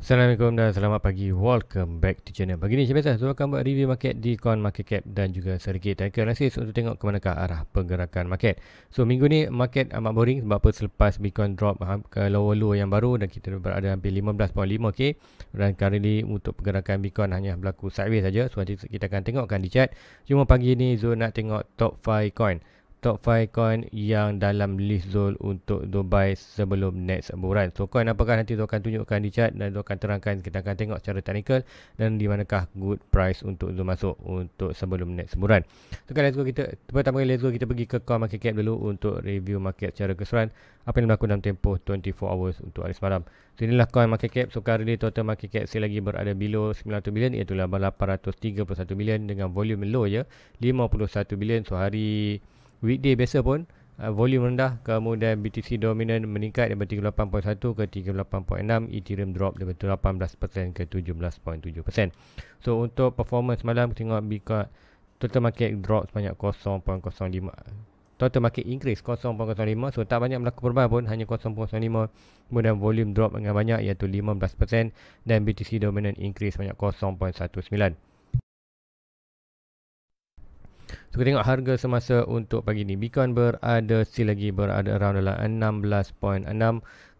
Assalamualaikum dan selamat pagi. Welcome back to channel. Pagi ni macam biasa, saya akan buat review market di coin market cap dan juga sedikit analisis untuk tengok ke manakah arah pergerakan market. So minggu ni market amat boring sebab apa, selepas Bitcoin drop ke lower low yang baru dan kita berada hampir 15.5k, dan kali ni untuk pergerakan Bitcoin hanya berlaku sideways saja. So nanti kita akan tengokkan di chart. Cuma pagi ni Zul nak tengok top 5 coin. Top 5 coin yang dalam list Zul untuk Dubai sebelum next bulan. So coin apakah nanti Zul akan tunjukkan di chart dan Zul akan terangkan, kita akan tengok secara technical dan di manakah good price untuk Zul masuk untuk sebelum next bulan. So kan let's go, kita pertama kali let's go kita pergi ke coin market cap dulu untuk review market secara keseluruhan apa yang berlaku dalam tempoh 24 hours untuk hari semalam. So inilah coin market cap. So currently total market cap still lagi berada below 900 bilion, iaitu 831 bilion dengan volume low je 51 bilion. So hari weekday biasa pun volume rendah, kemudian BTC dominan meningkat daripada 38.1 ke 38.6, Ethereum drop daripada 18% ke 17.7%. So untuk performance malam, tengok Bitcoin total market drop sebanyak 0.05, total market increase 0.05, so tak banyak berlaku perubahan pun, hanya 0.05. Kemudian volume drop dengan banyak iaitu 15% dan BTC dominan increase sebanyak 0.19. So kita tengok harga semasa untuk pagi ni, Bitcoin still lagi berada around dalam 16.6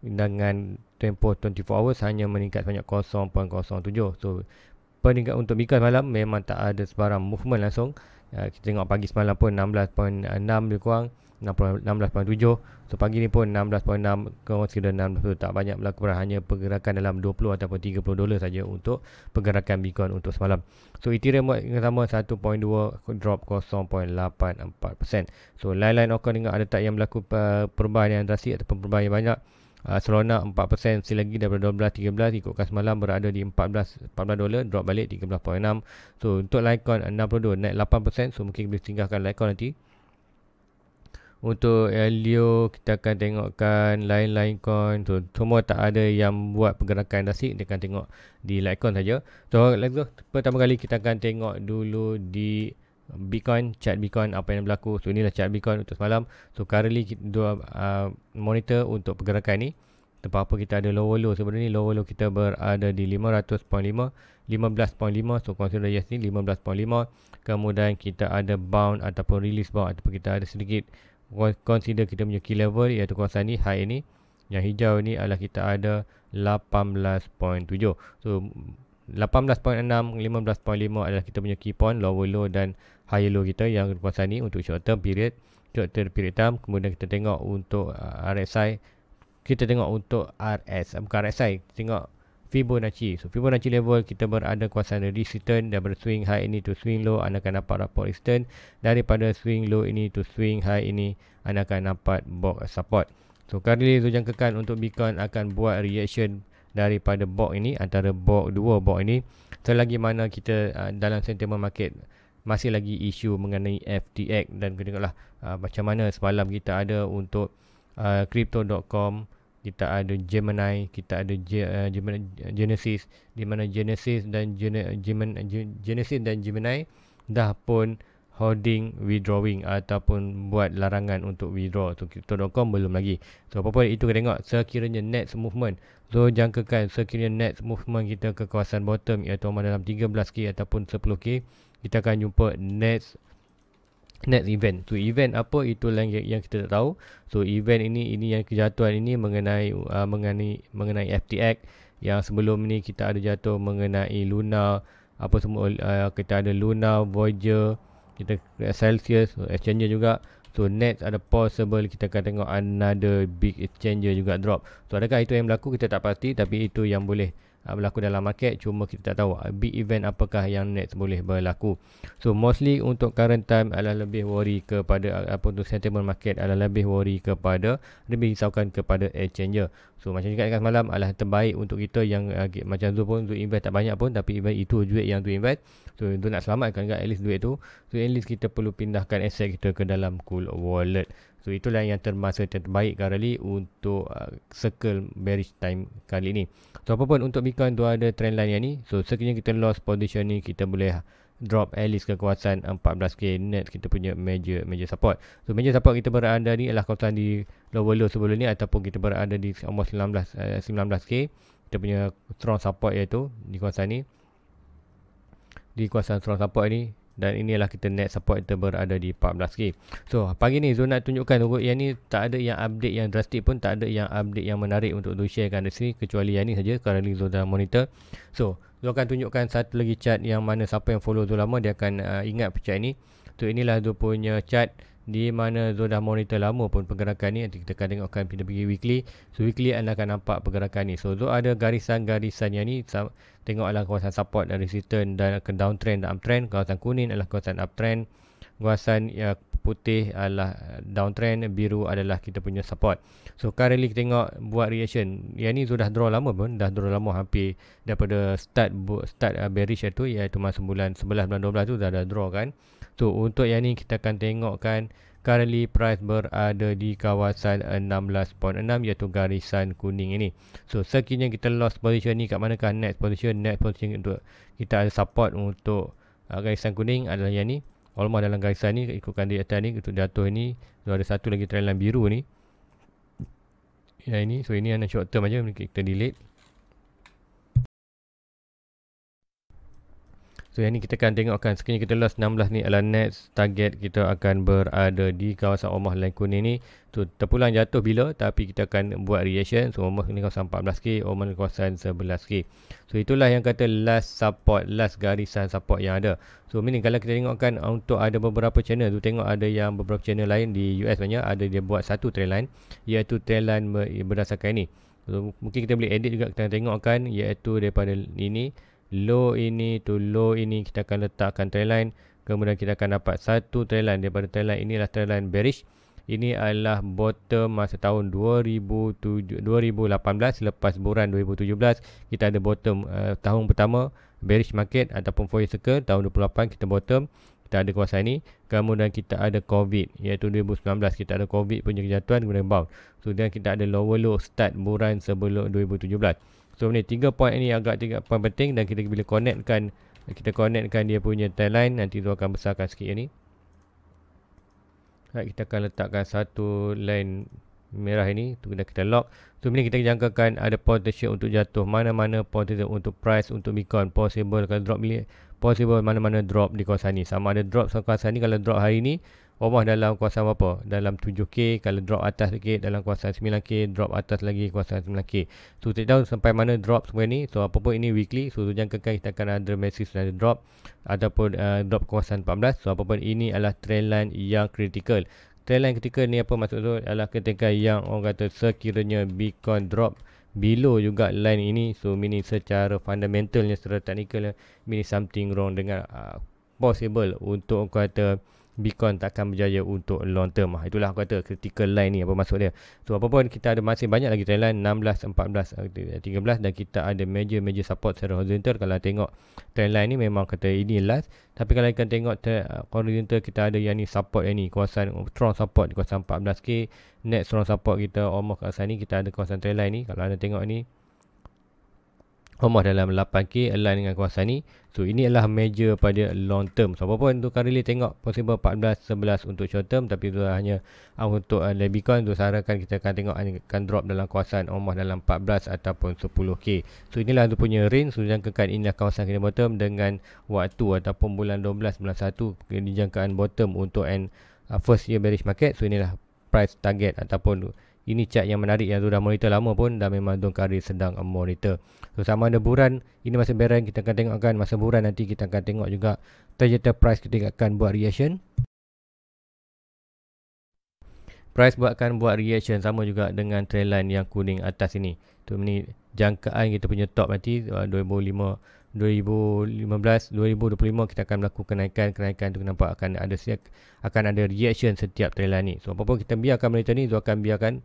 dengan tempoh 24 hours hanya meningkat sebanyak 0.07. So peningkat untuk Bitcoin malam memang tak ada sebarang movement langsung. Kita tengok pagi semalam pun 16.6 lebih kurang 16.7. So pagi ni pun 16.6, consider 16 tak banyak berlaku, hanya pergerakan dalam 20 ataupun 30 dolar saja untuk pergerakan Bitcoin untuk semalam. So Ethereum buat yang sama 1.2, drop 0.84%. So lain-lain altcoin dengan ada tak yang berlaku perubahan yang drastik ataupun perubahan yang banyak. Solana 4% still lagi daripada 12-13, ikutkan semalam berada di 14 dolar, drop balik 13.6. So untuk Litecoin 62 naik 8%, so mungkin boleh tinggalkan Litecoin nanti. Untuk Leo kita akan tengokkan lain-lain coin, so semua tak ada yang buat pergerakan drastik, kita akan tengok di Litecoin saja. So let's go, pertama kali kita akan tengok dulu di Bitcoin, chart Bitcoin apa yang berlaku. So inilah chart Bitcoin untuk semalam. So currently kita monitor untuk pergerakan ni. Tempat apa kita ada lower low, sebenarnya lower low kita berada di 500.5, 15.5. So consider yes ni 15.5. Kemudian kita ada bound ataupun release bound, ataupun kita ada sedikit consider kita punya key level iaitu kawasan ni, high ni. Yang hijau ni adalah kita ada 18.7. So 18.6, 15.5 adalah kita punya key point, lower low dan higher low kita yang kawasan ni untuk short term period time. Kemudian kita tengok untuk RSI, kita tengok untuk bukan RSI, tengok Fibonacci. So Fibonacci level kita berada kawasan resistance, daripada swing high ini to swing low anda akan dapat support resistance, daripada swing low ini to swing high ini anda akan dapat box support. So kali ini jangkakan untuk Bitcoin akan buat reaction daripada box ini, antara dua box ini, selagi mana kita dalam sentiment market masih lagi isu mengenai FTX. Dan kita tengoklah macam mana semalam kita ada untuk crypto.com, kita ada Gemini, kita ada Genesis, di mana Genesis dan Gemini dah pun holding withdrawing ataupun buat larangan untuk withdraw. So crypto.com belum lagi. So apa-apa itu kita tengok sekiranya next movement. So jangkakan sekiranya next movement kita ke kawasan bottom iaitu dalam 13k ataupun 10k, kita akan jumpa next event. So event apa itulah yang kita tak tahu. So event ini yang kejatuhan ini mengenai FTX. Yang sebelum ni kita ada jatuh mengenai Luna, apa semua, kita ada Luna, Voyager, kita Celsius, exchanger juga. So next ada possible kita akan tengok another big exchanger juga drop. So adakah itu yang berlaku, kita tak pasti, tapi itu yang boleh berlaku dalam market. Cuma kita tak tahu big event apakah yang next boleh berlaku. So mostly untuk current time adalah lebih worry kepada untuk sentiment market adalah lebih worry kepada, lebih risaukan kepada exchanger. So macam cakap dekat semalam adalah terbaik untuk kita yang macam Zul pun, Zul invest tak banyak pun, tapi event itu duit yang Zul invest. So Zul nak selamatkan at least duit tu. So at least kita perlu pindahkan aset kita ke dalam cool wallet. So itulah yang terbaik kali untuk circle bearish time kali ni. So apapun untuk Bitcoin tu ada trend line yang ni. So sekiranya kita lost position ni, kita boleh drop at least ke kawasan 14k net, kita punya major support. So major support kita berada ni adalah kawasan di lower low sebelum ni, ataupun kita berada di almost 19k. kita punya strong support iaitu di kawasan ni, di kawasan strong support ni, dan inilah kita net support kita berada di 14k. So pagi ni Zul nak tunjukkan yang ni tak ada yang update yang drastik pun, tak ada yang update yang menarik untuk Zul sharekan di sini kecuali yang ni saja currently Zul dalam monitor. So Zul akan tunjukkan satu lagi chart yang mana siapa yang follow Zul lama dia akan ingat chart ni. So inilah Zul punya chart di mana Zul dah monitor lama pun pergerakan ni. Nanti kita akan tengokkan kita pergi weekly. So weekly anda akan nampak pergerakan ni. So Zul ada garisan-garisan yang ni, tengoklah kawasan support dan resistance dan ke downtrend dan uptrend. Kawasan kuning adalah kawasan uptrend, kawasan putih adalah downtrend, biru adalah kita punya support. So currently kita tengok buat reaction. Yang ni sudah draw lama pun, dah draw lama hampir daripada start bearish itu, iaitu masa bulan 11 bulan 12 tu dah ada draw kan. So untuk yang ni kita akan tengokkan currently price berada di kawasan 16.6 iaitu garisan kuning ini. So sekiranya kita lost position ni kat manakah next position? Next position untuk kita ada support untuk garisan kuning adalah yang ni. Almost dalam garisan ni ikutkan di atas ni, untuk jatuh ni. So ada satu lagi trend line biru ni. Yang ini, so ini hanya short term aja, kita delete. So yang ni kita akan tengokkan sekiranya kita loss 16 ni adalah next target kita akan berada di kawasan almost line kuning ni. So terpulang jatuh bila, tapi kita akan buat reaction. So almost ni kawasan 14k, almost ni kawasan 11k. So itulah yang kata last support, last garisan support yang ada. So meaning kalau kita tengokkan untuk ada beberapa channel tu, tengok ada yang beberapa channel lain di US banyak ada dia buat satu trend line, iaitu trend line berdasarkan ni. So mungkin kita boleh edit juga, kita tengokkan iaitu daripada ini low ini to low ini kita akan letakkan trend line. Kemudian kita akan dapat satu trend line. Daripada trend line inilah trend line bearish. Ini adalah bottom masa tahun 2018 lepas bulan 2017. Kita ada bottom tahun pertama bearish market ataupun 4 year circle. Tahun 2018 kita bottom, kita ada kawasan ini. Kemudian kita ada COVID iaitu 2019 kita ada COVID punya kejatuhan, kemudian bounce. So dan kita ada lower low start bulan sebelum 2017. So ni 3 point ini agak 3 point penting, dan kita bila connectkan dia punya trend line, nanti tu akan besarkan sikit ni. Kita akan letakkan satu line merah ini, tu kita lock. So ni kita jangkakan ada potential untuk jatuh, mana-mana potential untuk price untuk Bitcoin possible kalau drop ni, possible mana-mana drop di kawasan ni. Sama ada drop kawasan ni, kalau drop hari ni almost dalam kawasan berapa? Dalam 7k. Kalau drop atas sikit dalam kawasan 9k, drop atas lagi kawasan 9k. So tidak tahu sampai mana drop semua ni. So apapun ini weekly, so jangkakan kita akan ada massive ada drop ataupun drop kawasan 14. So apapun ini adalah trend line yang critical. Trend line critical ni apa maksud tu? Adalah ketika yang orang kata sekiranya Bitcoin drop below juga line ini, so meaning secara fundamentalnya, secara technicalnya, meaning something wrong dengan possible untuk orang kata Bitcoin takkan berjaya untuk long term. Itulah aku kata critical line ni, apa maksud dia. So apapun kita ada masih banyak lagi trend line 16, 14, 13, dan kita ada major support secara horizontal. Kalau tengok trend line ni memang kata ini last, tapi kalau kita tengok horizontal kita ada yang ni support yang ni, kawasan strong support di kawasan 14k. Next strong support kita almost kawasan ni, kita ada kawasan trend line ni. Kalau anda tengok ni almost dalam 8k align dengan kawasan ni. So ini adalah major pada long term. So apapun tu currently tengok possible 14, 11 untuk short term, tapi itu hanya untuk Bitcoin tu sarankan kita akan tengok akan drop dalam kawasan almost dalam 14 ataupun 10k. So inilah tu punya range. So jangkakan inilah kawasan kita bottom dengan waktu ataupun bulan 12 bulan 1 dijangkaan bottom untuk first year bearish market. So inilah price target ataupun ini chart yang menarik yang sudah monitor lama pun, dah memang Don Kari sedang monitor. So sama ada bulan, ini masa bearan kita akan tengokkan, masa bulan nanti kita akan tengok juga trajectory price kita akan buat reaction. Price akan buat reaction sama juga dengan trend line yang kuning atas ini. Tu ni jangkaan kita punya top nanti 2015, 2025 kita akan melakukan kenaikan tu nampak akan ada reaction setiap trend line ni. So apapun kita biarkan monitor ni, tu akan biarkan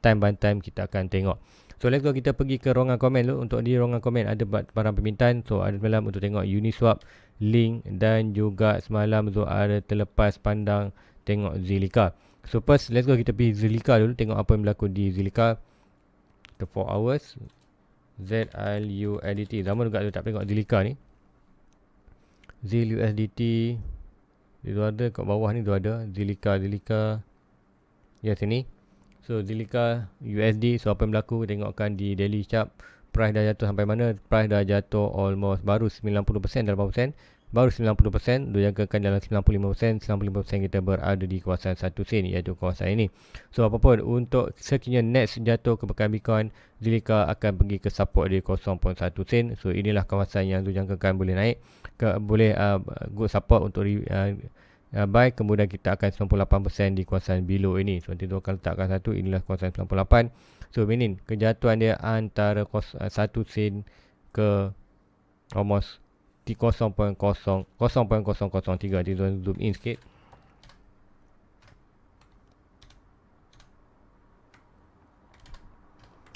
time by time kita akan tengok. So let's go, kita pergi ke ruangan komen dulu. Untuk di ruangan komen ada barang permintaan. So ada semalam untuk tengok Uniswap, Link, dan juga semalam tu ada terlepas pandang tengok Zilliqa. So first let's go, kita pergi Zilliqa dulu, tengok apa yang berlaku di Zilliqa. The 4 hours ZLUSDT. Zaman juga tak tengok Zilliqa ni. ZLUSDT itu ada kat bawah ni, tu ada Zilliqa ya sini. So Zilliqa USD, so apa yang berlaku tengokkan di daily chart price dah jatuh sampai mana? Price dah jatuh almost baru 90% dan 80%. Baru 90%, dijangkakan dalam 95%. 95% kita berada di kawasan 1 sen, iaitu kawasan ini. So apapun, untuk sekiranya next jatuh ke pekan Bitcoin, Zilliqa akan pergi ke support di 0.1 sen. So inilah kawasan yang dijangkakan boleh naik, boleh good support untuk buy. Kemudian kita akan 98% di kawasan below ini. So nanti tu akan letakkan satu, inilah kawasan 98. So meaning kejatuhan dia antara 1 sen ke almost di 0.003. Nanti tu zoom in sikit.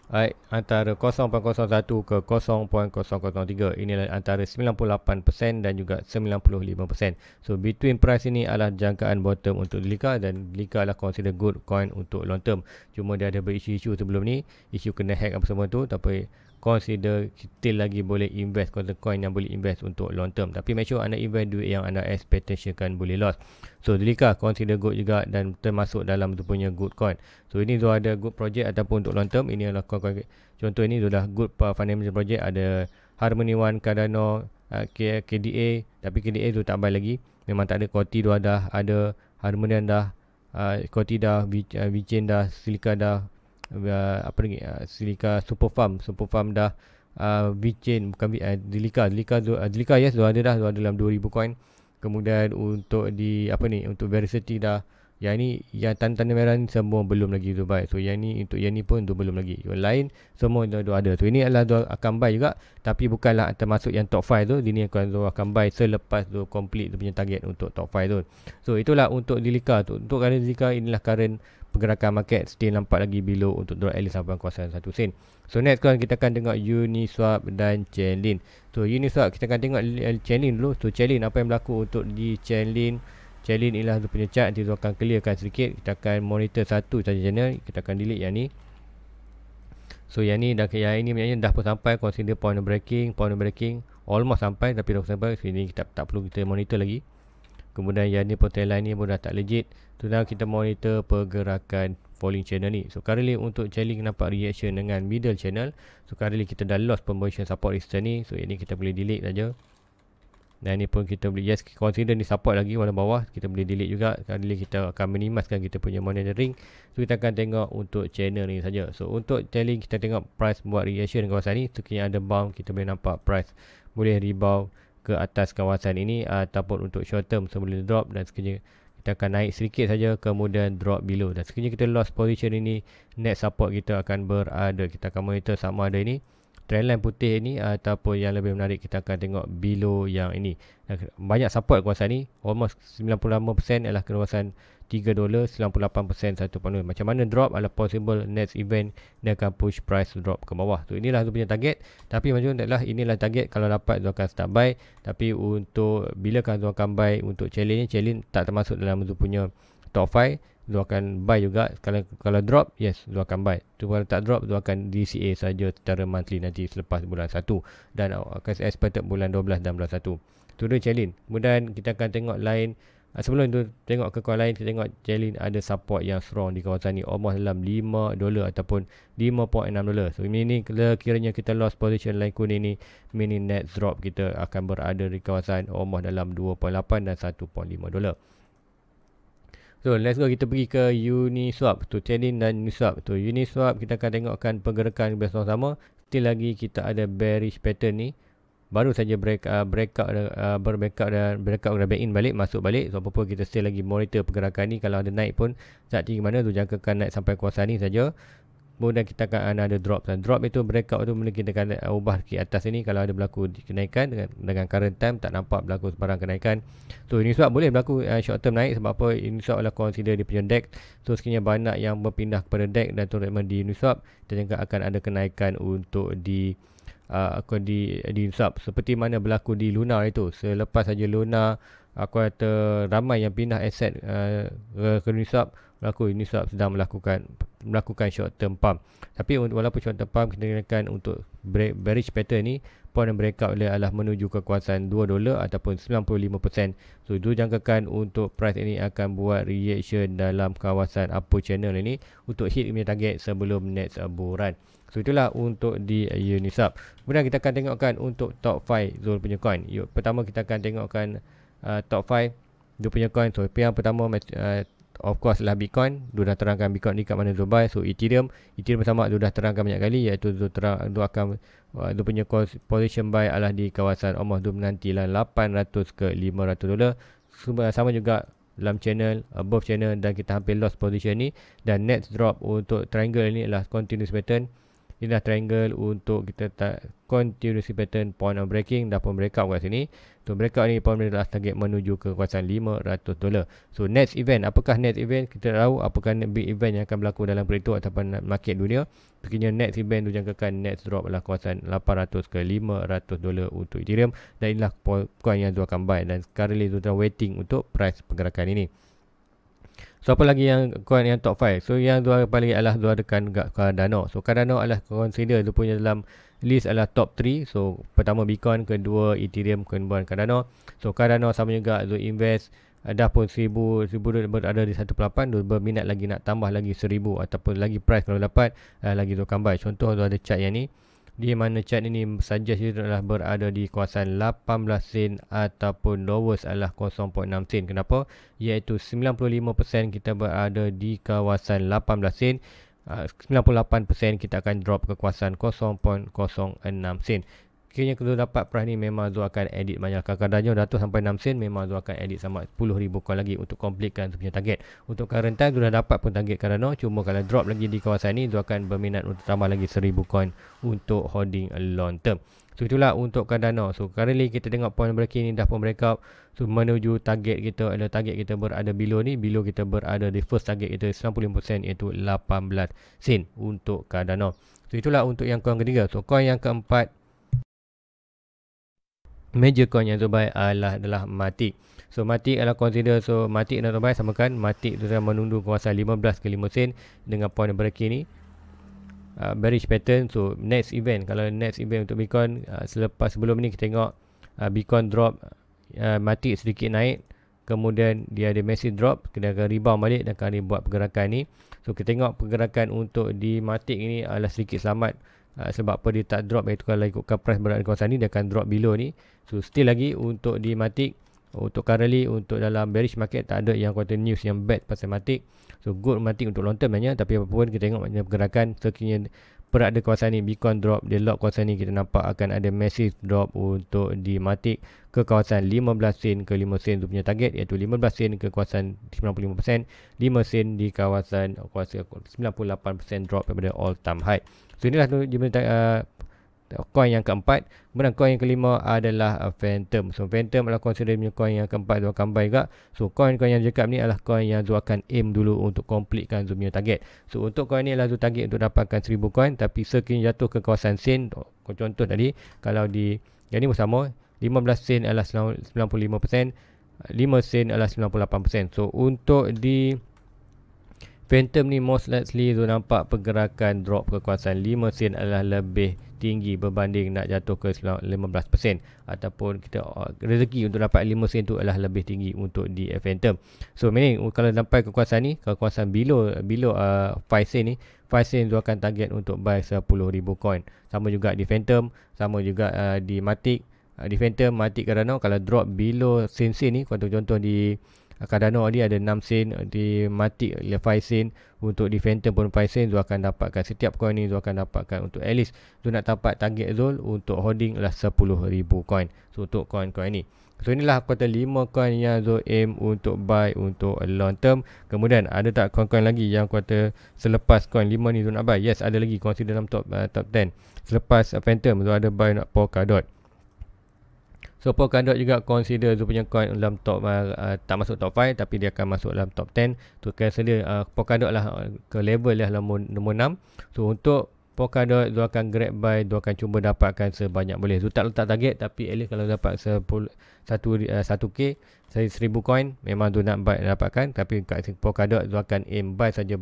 Baik, antara 0.01 ke 0.003, inilah antara 98% dan juga 95%. So between price ini adalah jangkaan bottom untuk Zilliqa, dan Zilliqa adalah consider good coin untuk long term. Cuma dia ada berisu-isu sebelum ni, isu kena hack apa semua tu, tapi consider still lagi boleh invest, coin yang boleh invest untuk long term. Tapi make sure anda invest duit yang anda expectationkan boleh loss. So Zilliqa consider good juga dan termasuk dalam tu punya good coin. So ini tu ada good project ataupun untuk long term. Ini adalah coin. Contoh ini sudah good fundamental project. Ada Harmony One, Cardano, KDA. Tapi KDA tu tak buy lagi. Memang tak ada. Koti tu ada Harmony dah, Koti dah, VeChain dah, Zilliqa dah, apa lagi, Zilliqa Superfarm dah, VeChain bukan Zilliqa yes, ada dalam 2000 coin. Kemudian untuk di untuk Veracity dah. Yang ni, yang tanda-tanda merah ni semua belum lagi tu buy. So yang ni, untuk yang ni pun tu belum lagi. Yang lain semua tu ada. So ini adalah tu akan buy juga, tapi bukanlah termasuk yang top 5 tu. Ini akan buy selepas tu complete tu punya target untuk top 5 tu. So itulah untuk Zilliqa tu. Untuk current Zilliqa, inilah current pergerakan market. Still nampak lagi below untuk drop at least sampai kawasan 1 sen. So next kan kita akan tengok Uniswap dan Chainlink. So Uniswap kita akan tengok Chainlink dulu. So Chainlink, apa yang berlaku untuk di Chainlink? Chainlink inilah tu punya chart. Nanti tu akan clearkan sedikit. Kita akan monitor satu saja channel. Kita akan delete yang ni. So yang ni dah, yang ini dah pun sampai. Consider point breaking almost sampai, tapi dah sampai. So ini kita tak perlu kita monitor lagi. Kemudian yang ni pun tail line ni pun dah tak legit. So now kita monitor pergerakan falling channel ni. So currently untuk Chainlink nampak reaction dengan middle channel. So currently kita dah lost position support resistance ni. So ini kita boleh delete saja. Dan ni pun kita boleh, yes, consider ni support lagi warna bawah. Kita boleh delete juga. Kali kita akan minimaskan kita punya monitoring. So kita akan tengok untuk channel ni saja. So untuk Chainlink kita tengok price buat reaction kawasan ni. Sekiranya ada bound, kita boleh nampak price boleh rebound ke atas kawasan ini, ataupun untuk short term sebelum drop, dan sekiranya kita akan naik sedikit saja kemudian drop below. Dan sekiranya kita lost position ini, next support kita akan berada. Kita akan monitor sama ada ini trendline putih ini ataupun yang lebih menarik, kita akan tengok below yang ini. Banyak support kawasan ni, almost 95% adalah kawasan $3, 98% 1 pound. Macam mana drop adalah possible next event, dia akan push price drop ke bawah. So inilah tu punya target. Tapi macam adalah inilah target, kalau dapat tu akan start buy. Tapi untuk bila kan tu akan buy untuk Chainlink ni, Chainlink tak termasuk dalam tu punya top 5. Dia akan buy juga. Kalau drop, yes, dia akan buy. Tu kalau tak drop, dia akan DCA saja secara monthly nanti selepas bulan 1, dan akan expected bulan 12 dan bulan 1. Tu dia Chainlink. Kemudian kita akan tengok lain. Sebelum tu tengok ke kawan lain, kita tengok Chainlink ada support yang strong di kawasan ni, almost dalam $5 ataupun $5.6. So ini kiranya kita lost position line kuning ni, meaning net drop kita akan berada di kawasan almost dalam $2.8 dan $1.5. So let's go, kita pergi ke Uniswap. Tu Chainlink dan Uniswap. Tu Uniswap kita akan tengokkan pergerakan bersama-sama. Still lagi kita ada bearish pattern ni. Baru saja breakout dan back in balik, masuk balik. So apa-apa kita still lagi monitor pergerakan ni. Kalau ada naik pun saat tinggi mana tu, jangkakan naik sampai kawasan ni saja. Kemudian kita akan ada drop, dan drop itu breakout tu mungkin kita akan ubah ke atas ini. Kalau ada berlaku kenaikan dengan current time, tak nampak berlaku sebarang kenaikan. So Uniswap boleh berlaku short term naik. Sebab apa? Uniswap adalah consider dia punya DEX. So sekiranya banyak yang berpindah kepada DEX dan turun di Uniswap, kita jangka akan ada kenaikan untuk di Uniswap, seperti mana berlaku di Luna itu. Selepas saja Luna, aku kata ramai yang pindah aset ke Uniswap, berlaku Uniswap sedang melakukan melakukan short term pump. Tapi walaupun short term pump, kita gunakan untuk bearish pattern ni, point yang breakout dia adalah menuju ke kawasan $2 ataupun 95%. So itu jangkakan untuk price ini akan buat reaction dalam kawasan upper channel ini untuk hit punya target sebelum next bull run. So itulah untuk di Uniswap. Kemudian kita akan tengokkan untuk top 5 Zul punya coin. Pertama kita akan tengokkan top 5 dia punya coin. So yang pertama of course lah Bitcoin. Dia dah terangkan Bitcoin ni kat mana Zul buy. So Ethereum sama dia dah terangkan banyak kali, iaitu dia punya position buy adalah di kawasan almost dia menantilah $800 ke $500. Sama juga dalam channel, above channel, dan kita hampir lost position ni. Dan next drop untuk triangle ni adalah continuous pattern. Inilah triangle untuk kita continuous pattern point of breaking dan pun breakout kat sini. So breakout ni point adalah target menuju ke kawasan $500. So next event, apakah next event? Kita tahu apakah big event yang akan berlaku dalam kripto ataupun market dunia. Sekiranya next event tu jangkakan next drop adalah kawasan $800 ke $500 untuk Ethereum. Dan inilah coin yang tu akan buy, dan sekarang ni tu tengah waiting untuk price pergerakan ini. So apa lagi yang coin yang top 5? So yang dua paling adalah dua dekan Cardano. So Cardano adalah consider dia punya dalam list adalah top 3. So pertama Bitcoin, kedua Ethereum, kemudian Cardano. So Cardano sama juga Zul invest dah pun 1000 berada di 1.8, dia berminat lagi nak tambah lagi 1000 ataupun lagi price kalau dapat lagi tu akan buy. Contoh tu ada chart yang ni, di mana chart ini suggest dia adalah berada di kawasan 18 sen ataupun lowest adalah 0.6 sen. Kenapa? Iaitu 95% kita berada di kawasan 18 sen. 98% kita akan drop ke kawasan 0.06 sen. Kiranya kalau dapat price ni memang Zul akan edit banyak. Kadang-kadang jatuh sampai 6 sen, memang Zul akan edit sama 10,000 coin lagi untuk completekan punya target. Untuk current time Zul dah dapat pun target Cardano. Cuma kalau drop lagi di kawasan ni, Zul akan berminat untuk tambah lagi 1000 coin untuk holding long term. So itulah untuk Cardano. So currently kita tengok point breaking ni dah pun breakout. So menuju target kita, ada target kita berada below ni. Below kita berada di first target kita 95%, iaitu 18 sen untuk Cardano. So itulah untuk yang coin ketiga. So coin yang keempat, major coin yang terbaik adalah Matic. So Matic adalah consider, so Matic dan terbaik samakan. Matic tu menundu kawasan 15 ke 5 sen dengan point breaking ni. Bearish pattern. So next event, kalau next event untuk Bitcoin, sebelum ni kita tengok Bitcoin drop, Matic sedikit naik, kemudian dia ada massive drop, kita akan rebound balik dan akan buat pergerakan ni. So kita tengok pergerakan untuk di Matic ini adalah sedikit selamat. Sebab apa dia tak drop, iaitu kalau ikutkan price berada di kawasan ni, dia akan drop below ni. So still lagi untuk di Matic, untuk currently untuk dalam bearish market tak ada yang kata news yang bad pasal Matic. So good Matic untuk long term banyak. Tapi apapun kita tengok banyak pergerakan, sekiranya berada kawasan ni, Bitcoin drop, dia lock kawasan ni, kita nampak akan ada massive drop untuk di Matic ke kawasan 15 sen ke 5 sen tu punya target, iaitu 15 sen ke kawasan 95%, 5 sen di kawasan 98% drop daripada all time high. So inilah tu coin yang keempat. Kemudian coin yang kelima adalah Phantom. So Phantom adalah consider punya coin yang keempat Zul akan buy juga. So coin-coin yang cakap ni adalah coin yang Zul akan aim dulu untuk completekan Zul punya target. So untuk coin ni adalah Zul target untuk dapatkan 1000 coin. Tapi sekiranya jatuh ke kawasan sen, contoh tadi, kalau di yang ni bersama 15 sen adalah 95%, 5 sen adalah 98%. So untuk di Phantom ni most likely Zul nampak pergerakan drop ke kawasan 5 sen adalah lebih tinggi berbanding nak jatuh ke 15%, ataupun kita rezeki untuk dapat 5 sen tu adalah lebih tinggi untuk di Phantom. So meaning kalau sampai ke kawasan ni, ke kawasan below 5 sen ni, 5 sen tu akan target untuk buy 10,000 coin. Sama juga di Phantom, sama juga di Matic. Di Phantom, Matic, Cardano, kalau drop below sen ni, contoh di Cardano dia ada 6 sen, di Matic 5 sen, untuk di Phantom pun 5 sen. Zul akan dapatkan setiap coin ni, Zul akan dapatkan untuk at least Zul nak dapat target Zul untuk holding adalah 10,000 coin. So untuk coin-coin ni, so inilah kata 5 coin yang Zul aim untuk buy untuk long term. Kemudian ada tak coin-coin lagi yang kata selepas coin 5 ni Zul nak buy? Yes, ada lagi consider dalam top 10. Selepas Phantom Zul ada buy nak Polkadot. So Polkadot juga consider Zul punya coin dalam top, tak masuk top 5 tapi dia akan masuk dalam top 10. Tu consider Polkadot lah ke level lah nombor 6. So untuk Polkadot Zul akan grab buy, Zul akan cuba dapatkan sebanyak boleh. Zul tak letak target, tapi at least kalau dapat 1k 1000 coin memang Zul nak buy dapatkan. Tapi kat Polkadot Zul akan aim buy saja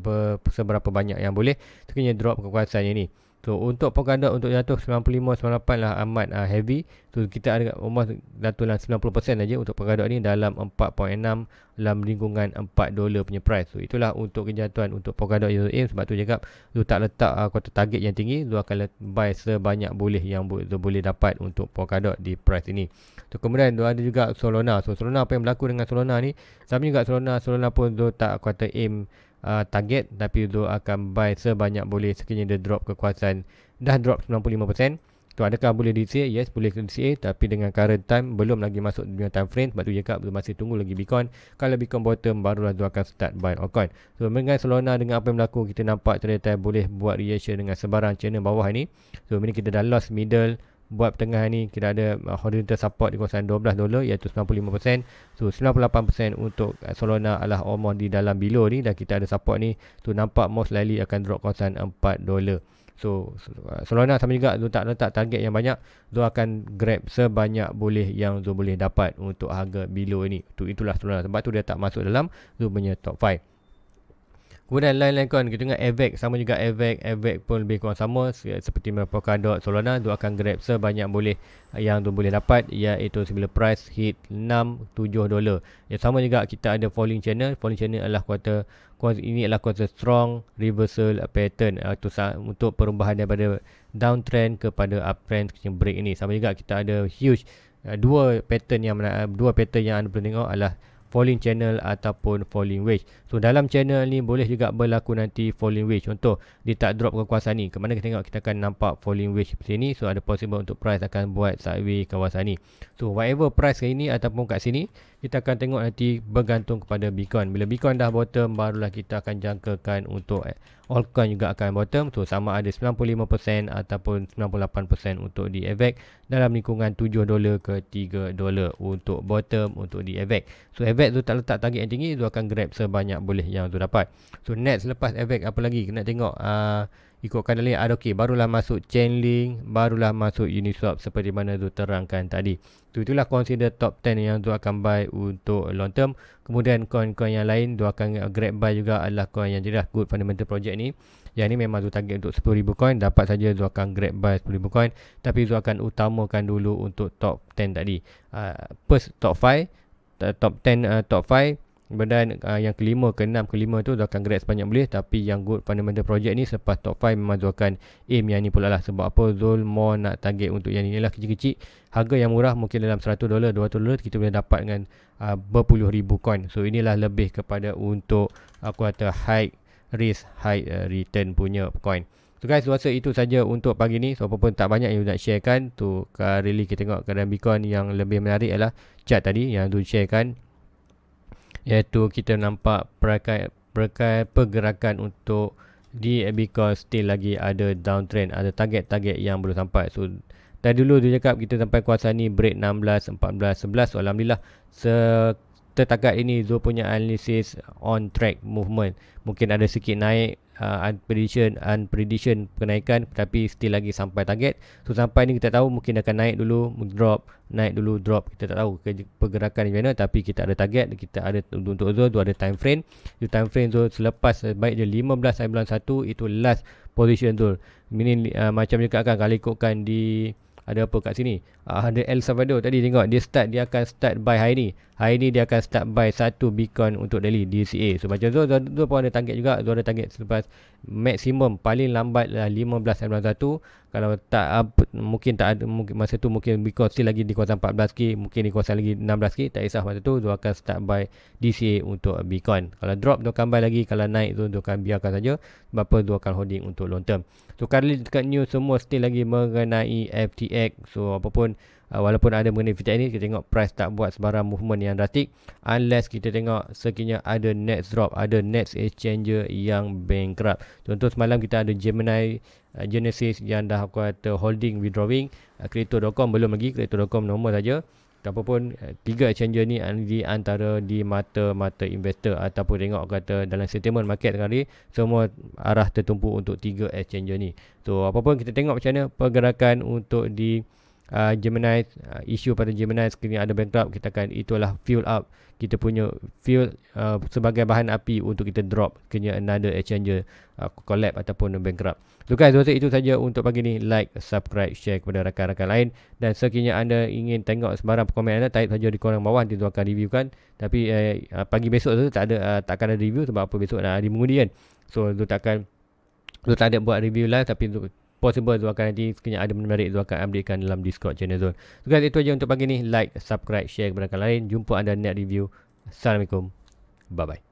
seberapa banyak yang boleh, sekiranya drop kekuasaannya ni. So untuk Polkadot untuk jatuh 95-98 lah amat heavy. So kita ada almost jatuh dalam 90% saja untuk Polkadot ni dalam 4.6 dalam lingkungan $4 punya price. So itulah untuk kejatuhan untuk Polkadot yang aim. Sebab tu cakap Zul tak letak kuota target yang tinggi, Zul akan buy sebanyak boleh yang Zul boleh dapat untuk Polkadot di price ini. So kemudian Zul ada juga Solana. So Solana, apa yang berlaku dengan Solana ni, sama juga Solana pun Zul tak kuota aim target, tapi Zul akan buy sebanyak boleh sekiranya dia drop kekuasaan, dah drop 95%. So adakah boleh DCA? Yes, boleh DCA, tapi dengan current time belum lagi masuk dengan time frame. Sebab tu cakap Zul masih tunggu lagi Bitcoin. Kalau Bitcoin bottom, barulah Zul akan start buy altcoin. So dengan Solana, dengan apa yang berlaku, kita nampak trader time boleh buat reaction dengan sebarang channel bawah ini. So ini kita dah lost middle, buat tengah ni kita ada horizontal support di kawasan $12 iaitu 95%. So 98% untuk Solana adalah almost di dalam below ni, dan kita ada support ni. So nampak most likely akan drop kawasan $4. So Solana sama juga, Zul tak letak target yang banyak, Zul akan grab sebanyak boleh yang Zul boleh dapat untuk harga below ini. Itulah Solana, sebab tu dia tak masuk dalam Zul punya top 5. Kemudian lain-lain coin, kita tengok AVAX, sama juga AVAX pun lebih kurang sama seperti Polkadot, Solana. Zul akan grab sebanyak boleh yang Zul boleh dapat, iaitu bila price hit $6-7. Ya, sama juga kita ada falling channel. Falling channel adalah kuartal ini adalah kuartal strong reversal pattern untuk perubahan daripada downtrend kepada uptrend break ini. Sama juga kita ada huge dua pattern yang anda perlu tengok adalah falling channel ataupun falling wedge. So dalam channel ni boleh juga berlaku nanti falling wedge. Contoh, dia tak drop kekuasaan ni, ke mana kita tengok, kita akan nampak falling wedge seperti ni. So ada possible untuk price akan buat sideways kawasan ni. So whatever price kat ini ataupun kat sini, kita akan tengok nanti bergantung kepada Bitcoin. Bila Bitcoin dah bottom, barulah kita akan jangkakan untuk altcoin juga akan bottom. So sama ada 95% ataupun 98% untuk di AVAX dalam lingkungan $7 ke $3 untuk bottom untuk di AVAX. So AVAX tu tak letak target yang tinggi, tu akan grab sebanyak boleh yang tu dapat. So next lepas AVAX apa lagi kena tengok, ikutkan dari okay, barulah masuk Chainlink, barulah masuk Uniswap seperti mana tu terangkan tadi. Itulah consider top 10 yang tu akan buy untuk long term. Kemudian coin-coin yang lain tu akan grab buy juga adalah coin yang jelas good fundamental project ni. Yang ni memang tu target untuk 10,000 coin, dapat saja tu akan grab buy 10,000 coin, tapi tu akan utamakan dulu untuk top 10 tadi. First top 5, top 10 top 5. Kemudian yang kelima, keenam, kelima tu akan grab sebanyak boleh. Tapi yang good fundamental project ni selepas top 5 memang Zul akan aim yang ni pula lah. Sebab apa, Zul more nak target untuk yang ni lah kecil-kecil. Harga yang murah mungkin dalam $100, $200 kita boleh dapat dengan berpuluh ribu coin. So inilah lebih kepada untuk aku kata high risk high return punya coin. So guys, rasa itu saja untuk pagi ni. So apa pun tak banyak yang nak sharekan. Tu really kita tengok keadaan Bitcoin yang lebih menarik adalah chart tadi yang Zul sharekan, iaitu kita nampak pergerakan untuk di Bitcoin still lagi ada downtrend, ada target-target yang belum sampai. So tadi dulu dia cakap kita sampai kuasa ni break 16, 14, 11. So alhamdulillah setakat ini Zul punya analisis on track movement. Mungkin ada sikit naik, unprediction kenaikan, tapi still lagi sampai target. So sampai ni kita tahu mungkin akan naik dulu, drop, naik dulu, drop. Kita tak tahu pergerakan di mana, tapi kita ada target. Kita ada untuk Zul tu ada time frame. Itu time frame Zul selepas baik je 15/1 itu last position Zul. Ini macam juga kan kalau ikutkan di ada apa kat sini, ada El Salvador tadi, tengok dia akan start buy hari ni. Hari ni dia akan start buy 1 Bitcoin untuk daily DCA. So macam Zul pun ada target juga. Zul ada target selepas maksimum paling lambat lah 15/1. Kalau tak mungkin tak ada, mungkin masa tu mungkin Bitcoin still lagi di kawasan 14k, mungkin di kawasan lagi 16k, tak kisah. Masa tu Zul akan start buy DCA untuk Bitcoin. Kalau drop Zul akan buy lagi, kalau naik Zul akan biarkan saja. Sebab apa, Zul akan holding untuk long term. So kali dekat news semua still lagi mengenai FTX. So apapun walaupun ada mengenai FTX ni, kita tengok price tak buat sebarang movement yang drastic unless kita tengok sekiranya ada next drop, ada next exchanger yang bankrupt. Contoh semalam kita ada Gemini Genesis yang dah aku kata holding withdrawing. Crypto.com belum lagi, Crypto.com normal saja. Apapun tiga exchanger ni di antara di mata investor ataupun tengok kata dalam sentiment market kali semua arah tertumpu untuk tiga exchanger ni. So apapun kita tengok macam mana pergerakan untuk di Gemini, isu pada Gemini sekiranya ada bankrupt, kita akan itulah fuel up kita punya fuel sebagai bahan api untuk kita drop sekiranya another exchanger collapse ataupun bankrupt. So guys, itu saja untuk pagi ni. Like, subscribe, share kepada rakan-rakan lain, dan sekiranya anda ingin tengok sembarang komen anda, type saja di kolom bawah, nanti tu akan reviewkan. Tapi pagi besok tu takkan ada review sebab apa, besok nak hari mengundi kan. So tu tak ada buat review live, tapi tu possible tu akan nanti sekiranya ada menarik tu akan updatekan dalam Discord channel Zul. So guys, itu aja untuk pagi ni. Like, subscribe, share kepada rakan lain. Jumpa anda net review. Assalamualaikum. Bye bye.